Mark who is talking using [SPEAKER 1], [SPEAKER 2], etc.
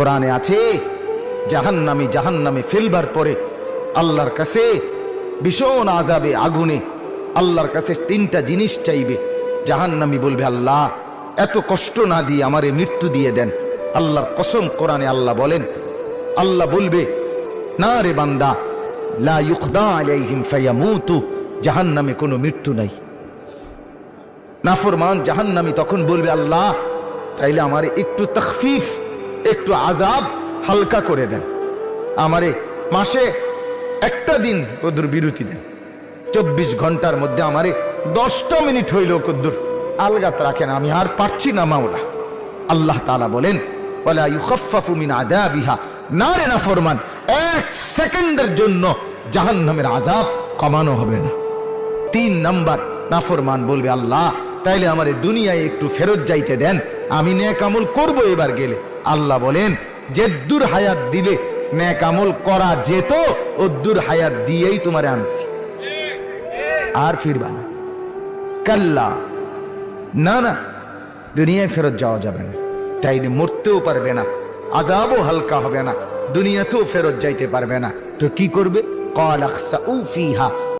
[SPEAKER 1] কোরআনে আছে জাহান্নামে ফেলবার পরে আল্লাহর কাছে ভীষণ আযাবে আগুনে আল্লাহর কাছে তিনটা জিনিস চাইবে। জাহান্নামী বলবে, আল্লাহ এত কষ্ট না দিয়ে আমারে মৃত্যু দিয়ে দেন। আল্লাহর কসম, কোরআনে আল্লাহ বলেন, আল্লাহ বলবে, না রে বান্দা, লা ইউকদা আলাইহিম ফায়ামুতু, জাহান্নামে কোনো মৃত্যু নাই। নাফরমান জাহান্নামী তখন বলবে, আল্লাহ তাইলে আমারে একটু তাখফিফ, একটু আযাব হালকা করে দেন, আমারে মাসে একটা দিন কদ্দুর বিরতি দেন, 24 ঘন্টার মধ্যে আমারে 10টা মিনিট হইল কদ্দুর আলগাত রাখেন, আমি আর পারছি না মাওলা। আল্লাহ তাআলা বলেন, ওয়ালা ইউখাফফাফু মিন আযাবিহা, না রে নাফরমান, 1 সেকেন্ডের জন্য জাহান্নামের আযাব কমানো হবে না। 3 নাম্বার, নাফরমান বলবে, আল্লাহ তাইলে আমারে দুনিয়ায় একটু ফেরত যাইতে দেন, আমি নেক আমল করব এবার গেলে। আল্লাহ বলেন, যেদ্দুর হায়াত দিলে নেক আমল করা যেত, ওদ্দুর হায়াত দিয়েই তোমারে আনছি, আর ফিরবা না। কাল্লা, না না, দুনিয়ায় ফেরত যাওয়া যাবে না, তাইলে মরতেও পারবে না, আযাবও হালকা হবে না, দুনিয়াতেও ফেরত যাইতে পারবে না। তো কি করবে? ক্বালা খসাউ ফিহা,